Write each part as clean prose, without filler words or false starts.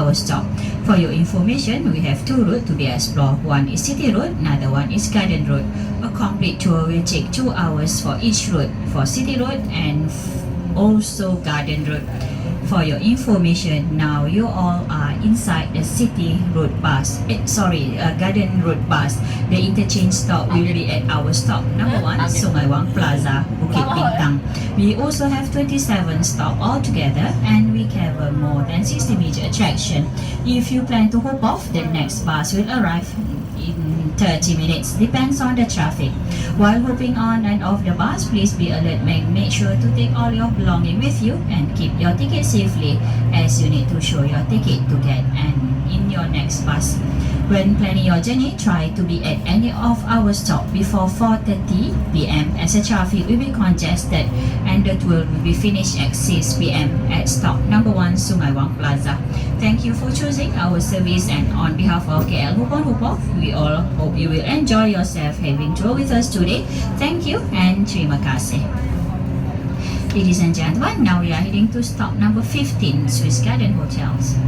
our stop. For your information, we have two routes to be explored. One is City Road, another one is Garden Road. A complete tour will take 2 hours for each route, for City Road and also Garden Road. For your information, now you all are inside the City Road bus. Garden Road bus. The interchange stop will be at our stop number 1, Sungai Wang Plaza, Bukit Bintang. We also have 27 stops altogether, and we cover more than 60 major attractions. If you plan to hop off, the next bus will arrive in 30 minutes, depends on the traffic. While hopping on and off the bus, please be alert. Make sure to take all your belongings with you and keep your ticket safely, as you need to show your ticket to get in your next bus. When planning your journey, try to be at any of our stops before 4:30 p.m. as the traffic will be congested, and the tour will be finished at 6 p.m. at stop number 1, Sungai Wang Plaza. Thank you for choosing our service, and on behalf of KL Hupon Hupov, we all hope you will enjoy yourself having tour with us today. Thank you and terima kasih. Ladies and gentlemen, now we are heading to stop number 15, Swiss Garden Hotels.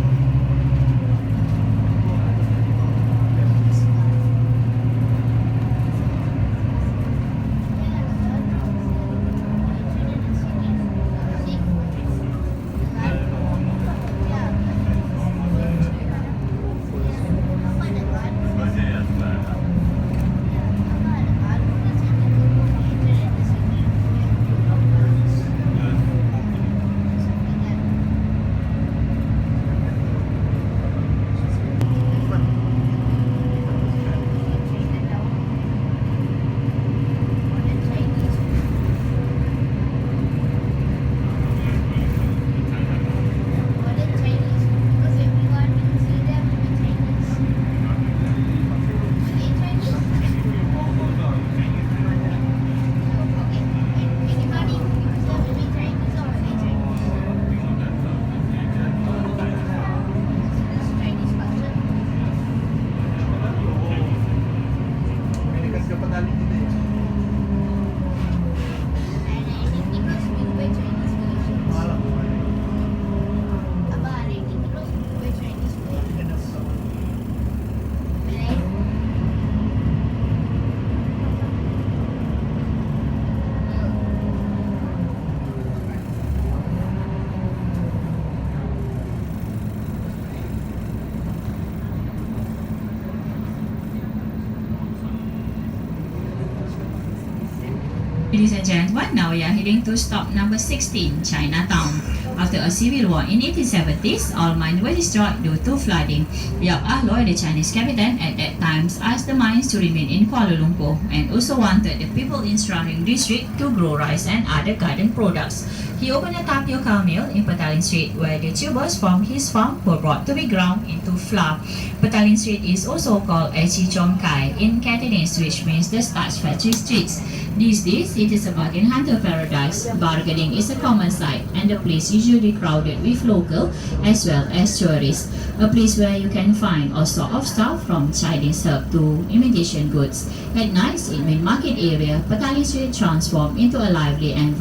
Ladies and gentlemen, now we are heading to stop number 16, Chinatown. After a civil war in 1870s, all mines were destroyed due to flooding. Yap Ah Loy, the Chinese captain at that time, asked the mines to remain in Kuala Lumpur and also wanted the people in surrounding district to grow rice and other garden products. He opened a tapioca mill in Petaling Street, where the tubers from his farm were brought to be ground into flour. Petaling Street is also called Echi Chom Kai in Cantonese, which means the starch factory streets. These days, it is a bargain hunter paradise. Bargaining is a common sight, and the place usually crowded with local as well as tourists. A place where you can find all sort of stuff from Chinese herb to imitation goods. At night, in main market area, Petaling Street transformed into a lively and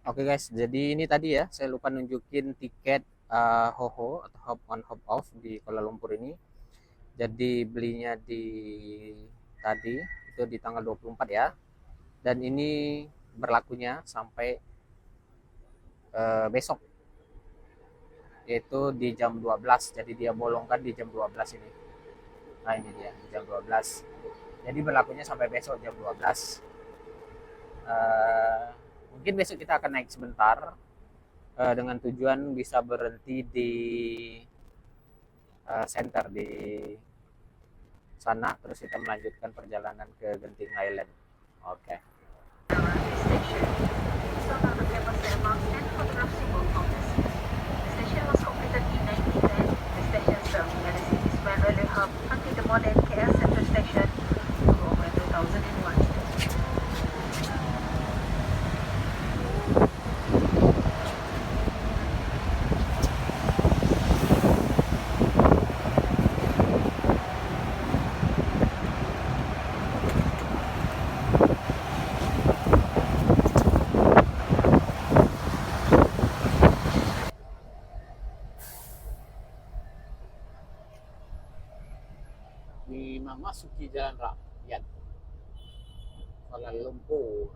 Oke guys, jadi ini tadi ya, saya lupa nunjukin tiket HOHO atau Hop on Hop off di Kuala Lumpur ini. Jadi belinya tadi itu di tanggal 24 ya. Dan ini berlakunya sampai besok, yaitu di jam 12. Jadi dia bolongkan di jam 12 ini. Nah ini dia di jam 12. Jadi berlakunya sampai besok jam 12. Mungkin besok kita akan naik sebentar dengan tujuan bisa berhenti di center di sana, terus kita melanjutkan perjalanan ke Genting Island. Oke. Masuki Jalan Rakyat Kuala Lumpur.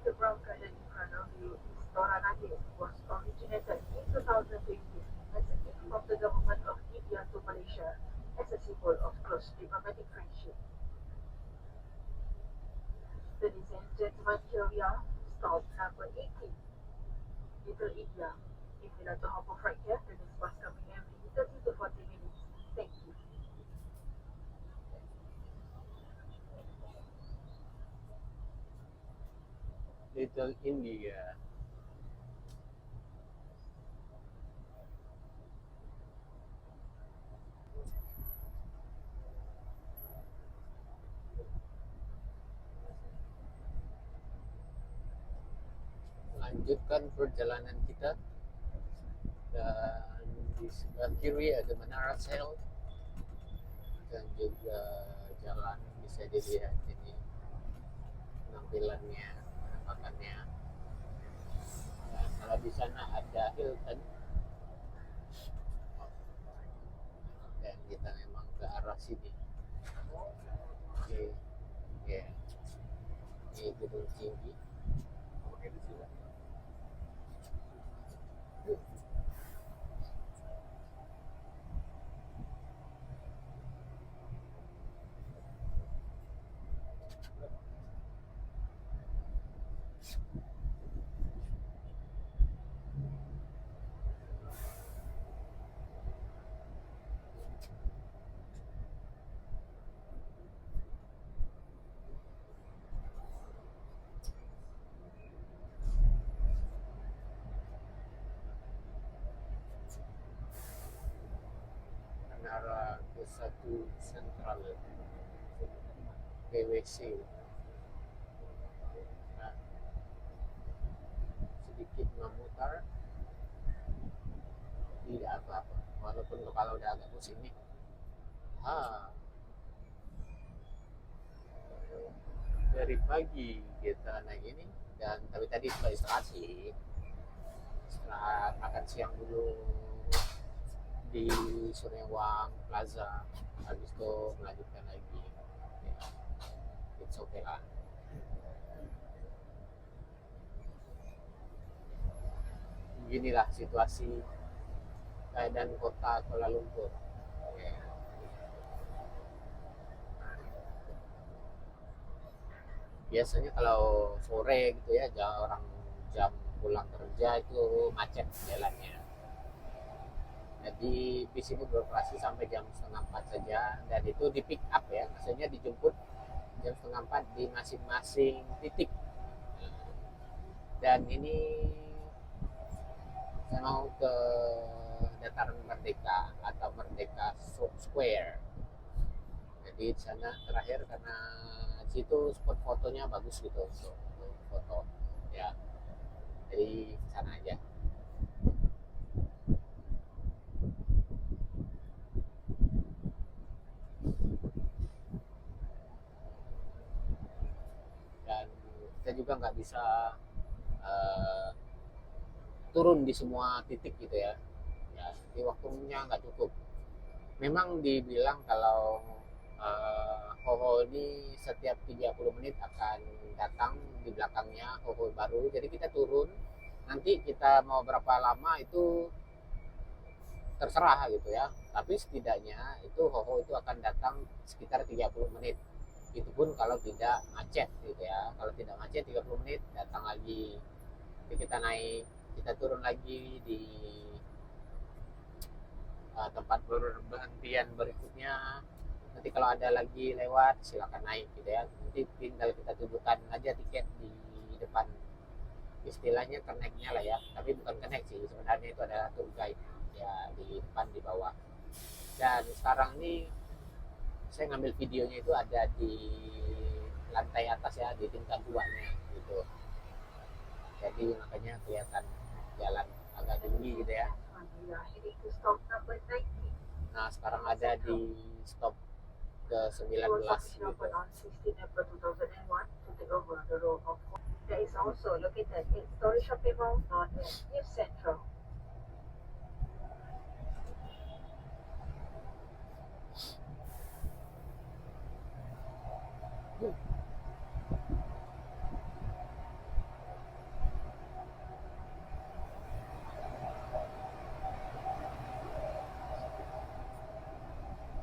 The brown garden in front of you is Toranade, was originated in 2020 as a gift from the government of India to Malaysia as a symbol of close diplomatic friendship. Ladies and gentlemen, here we are, stop number 18, Little India. If you'd like to hop off right here, the next bus coming every 30 to 40 minutes. Thank you. Little India. Lanjutkan perjalanan kita, dan di sebelah kiri ada Menara Sel dan juga jalan bisa dilihat ini penampilannya, penampakannya. Dan kalau di sana ada Hilton, dan kita memang ke arah sini. Oke, ya, ini gedung tinggi. Oke, di sini. Menara ke-1 Sentral PwC. Nah, sedikit memutar, tidak apa-apa, walaupun kepala udah agak pusing nih. Dari pagi kita naik ini, dan tapi tadi sudah istirahat sih, istirahat makan siang dulu di Sunewang Plaza, habis itu melanjutkan lagi. Ya, it's okay lah. Beginilah situasi keadaan kota Kuala Lumpur. Ya. Biasanya kalau sore gitu ya, orang jam pulang kerja itu macet jalannya. Jadi bis ini beroperasi sampai jam 3:30 saja, dan itu di pick up ya, maksudnya dijemput jam 3:30 di masing-masing titik. Dan ini saya mau ke Dataran Merdeka atau Merdeka Square. Jadi di sana terakhir, karena situ spot fotonya bagus gitu untuk foto ya. Jadi sana aja. Dan kita juga nggak bisa turun di semua titik gitu ya. Ya, di waktunya nggak cukup. Memang dibilang kalau Hoho ini setiap 30 menit akan datang di belakangnya Hoho baru. Jadi kita turun, nanti kita mau berapa lama itu terserah gitu ya. Tapi setidaknya itu Hoho itu akan datang sekitar 30 menit. Itu pun kalau tidak macet gitu ya. Kalau tidak macet 30 menit datang lagi. Jadi kita naik, kita turun lagi di tempat berhentian berikutnya. Nanti kalau ada lagi lewat silakan naik gitu ya. Nanti tinggal kita tunjukkan aja tiket di depan, istilahnya connect-nya lah ya, tapi bukan connect sih sebenarnya, itu adalah tour guide ya, di depan di bawah. Dan sekarang ini saya ngambil videonya itu ada di lantai atas ya, di tingkat 2-nya gitu. Jadi makanya kelihatan jalan agak tinggi gitu ya. Nah, sekarang ada di stop He was ke-19 officially gitu. opened on 16 April 2001 to take over the role of. There is also located a story shopping mall known as New Central.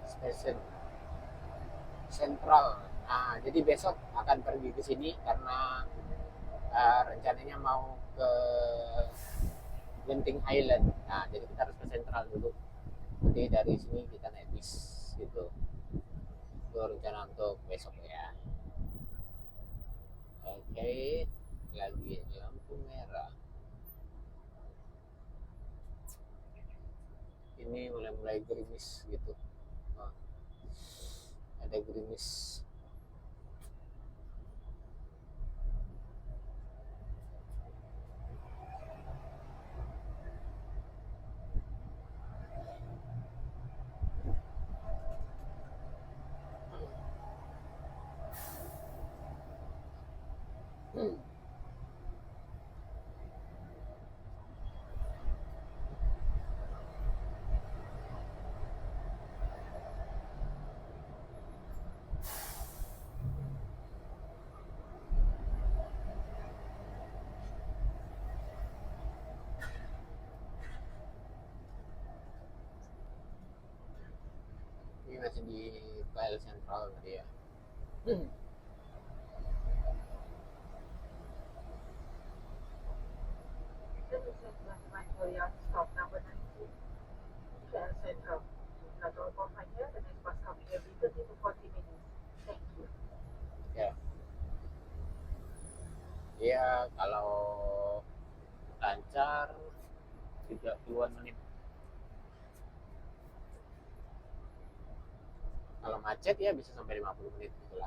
Station Central. Nah, jadi besok akan pergi ke sini karena rencananya mau ke Genting Island. Nah, jadi kita harus ke Central dulu. Nanti dari sini kita naik bis gitu. Itu rencana untuk besok ya. Oke, lagi lampu merah. Ini mulai gerimis gitu. Nah, ada gerimis. Ini masih di KL Central tadi ya. This is Westline Korea stop number 19, KL Central. Not all from here, the next bus coming every 30 to 40 minutes. Thank you. Ya. Ya, kalau lancar 30-an menit. Kalau macet ya bisa sampai 50 menit gitu lah.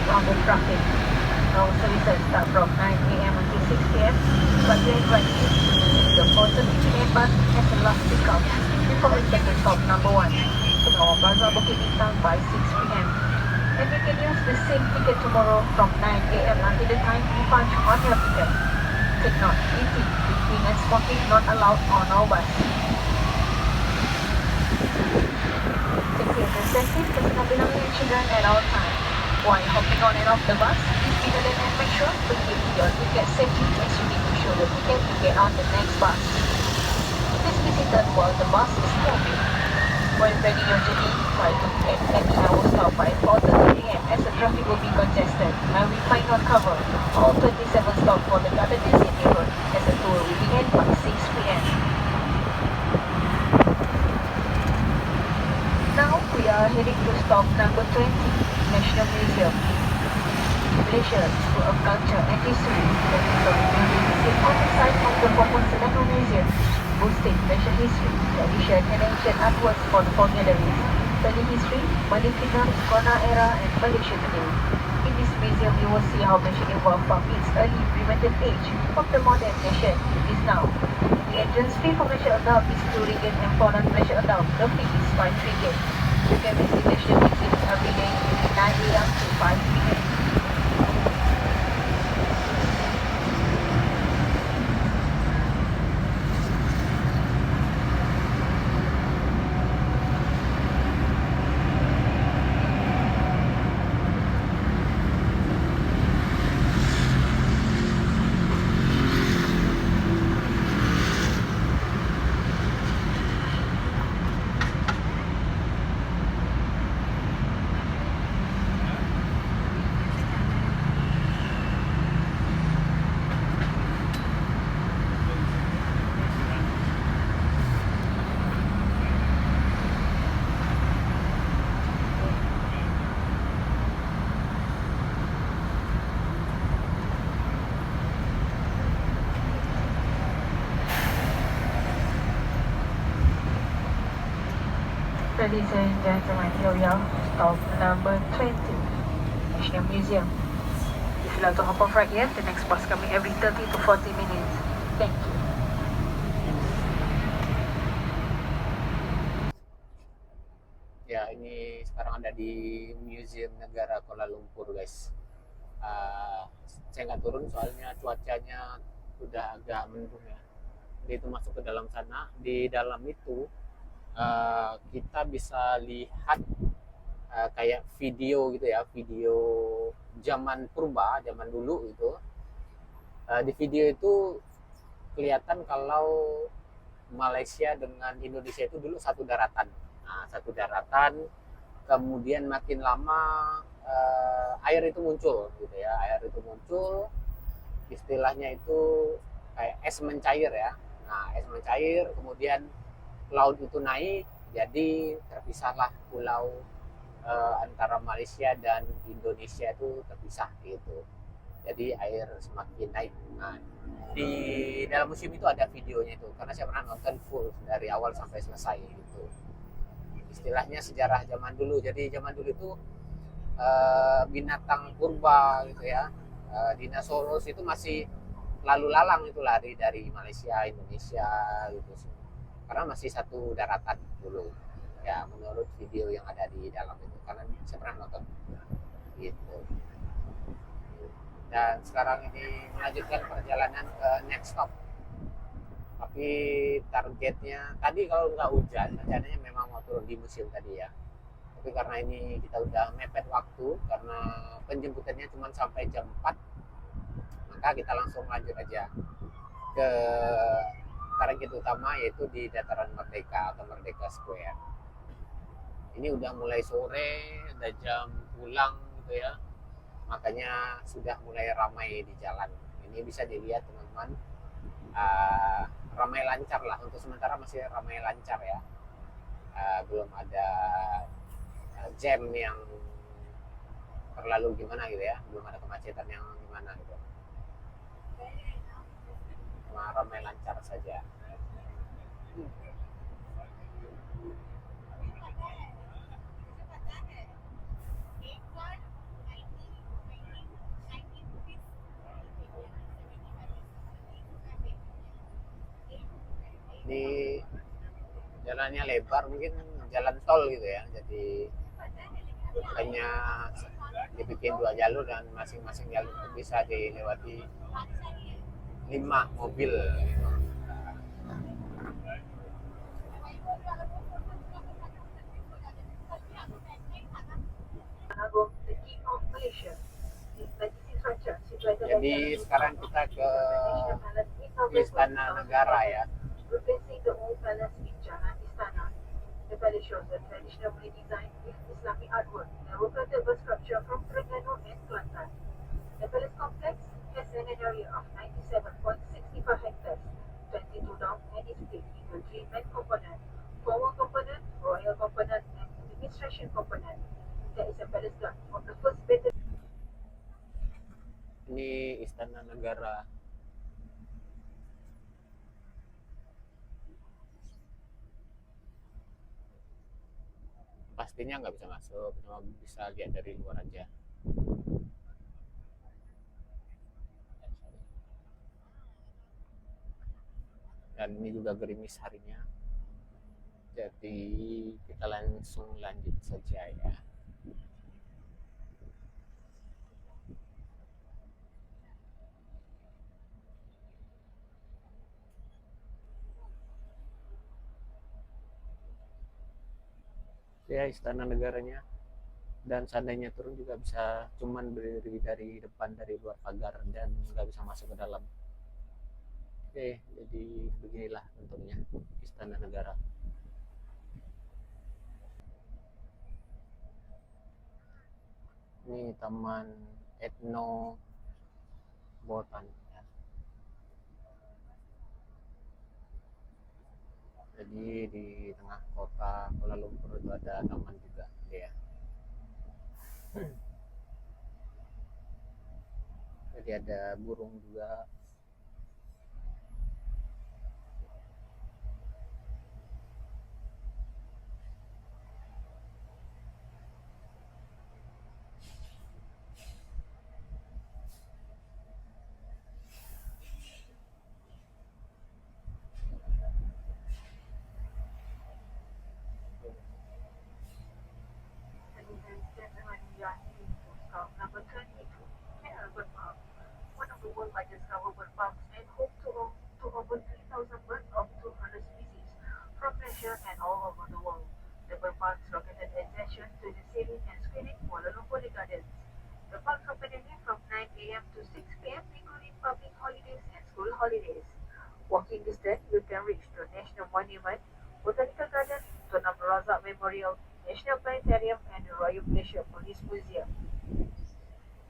On the traffic. Our services start from 9 a.m. until 6 p.m. But we invite you the 4:30 bus as the last pickup before we take stop number 1 to our Plaza Bukit Bintang by 6 p.m. And you can use the same ticket tomorrow from 9 a.m. until the time you punch on your ticket. Take note, eating, drinking and smoking not allowed on our bus. Take care of the safety, personal belongings and children at all times. While hopping on and off the bus, please be alert and make sure to keep your ticket safely as you need to show the ticket to get on the next bus. Please be seated while the bus is moving. When planning your journey, try to get any hour stop by 4:30 a.m. as the traffic will be congested and we might not cover all 27 stops for the Garden and City Road as the tour will begin by 6 p.m. Now we are heading to stop number 20, National Museum. Malaysia, School of Culture and History, the historic building is on the site of the former Selangor Museum, boasting Malaysian history, tradition and ancient artworks for the formularies, study history, Malay kingdom, Corona era and Malaysia today. In this museum you will see how Malaysia evolved from its early primitive age of the modern nation it is now. The entrance fee for Malaysia adult is RM2 and for non-Malaysia adult the fee is RM5. You can visit National Museum every day between 9 a.m. to 5 p.m. Ladies and gentlemen, here we are, stop number 20, National Museum. If you like to hop off right here, the next bus coming every 30 to 40 minutes. Thank you. Ya, ini sekarang ada di Museum Negara Kuala Lumpur, guys. Saya nggak turun soalnya cuacanya udah agak mendung ya. Jadi itu masuk ke dalam sana. Di dalam itu kita bisa lihat kayak video gitu ya, video zaman purba, zaman dulu itu. Di video itu kelihatan kalau Malaysia dengan Indonesia itu dulu satu daratan. Nah, satu daratan, kemudian makin lama air itu muncul gitu ya, air itu muncul, istilahnya itu kayak es mencair ya. Nah, es mencair, kemudian laut itu naik, jadi terpisahlah pulau antara Malaysia dan Indonesia itu terpisah gitu. Jadi air semakin naik. Nah, di dalam museum itu ada videonya itu, karena saya pernah nonton full dari awal sampai selesai gitu. Istilahnya sejarah zaman dulu. Jadi zaman dulu itu binatang purba gitu ya, dinosaurus itu masih lalu lalang, itu lari dari Malaysia Indonesia gitu, karena masih satu daratan dulu ya, menurut video yang ada di dalam itu, karena saya pernah nonton gitu. Dan sekarang ini melanjutkan perjalanan ke next stop, tapi targetnya tadi kalau nggak hujan rencananya memang mau turun di museum tadi ya, tapi karena ini kita udah mepet waktu karena penjemputannya cuma sampai jam 4, maka kita langsung lanjut aja ke target utama, yaitu di Dataran Merdeka atau Merdeka Square. Ini udah mulai sore, udah jam pulang gitu ya, makanya sudah mulai ramai di jalan. Ini bisa dilihat teman-teman, ramai lancar lah, untuk sementara masih ramai lancar ya, belum ada jam yang terlalu gimana gitu ya, belum ada kemacetan yang gimana gitu, cuma ramai lancar saja. Di jalannya lebar, mungkin jalan tol gitu ya, jadi hanya dibikin 2 jalur dan masing-masing jalur itu bisa dilewati 5 mobil gitu. Jadi sekarang kita ke Istana Negara ya. The palace shows a traditionally designed Islamic artwork, a rotatable structure from Terengganu and Kelantan. The palace complex has an area of 97.65 hectares, 22 down and is split into 3 main components: formal component, royal component, and administration component. There is a palace guard of the first battle. Ini Istana Negara. Pastinya nggak bisa masuk, cuma bisa lihat dari luar aja. Dan ini juga gerimis harinya, jadi kita langsung lanjut saja ya. Ya, Istana Negaranya, dan seandainya turun juga bisa cuman berdiri dari depan, dari luar pagar, dan nggak bisa masuk ke dalam. Oke, jadi beginilah bentuknya Istana Negara. Ini Taman Etno Botan ya. Jadi di tengah kota Kuala Lumpur itu ada taman juga ya. Jadi ada burung juga. parks located adjacent to the city and screening Kuala Lumpur Gardens. The parks open daily from 9 a.m. to 6 p.m., including public holidays and school holidays. Walking distance, you can reach the National Monument, Botanical Garden, Tunang Razak Memorial, National Planetarium, and the Royal Malaysia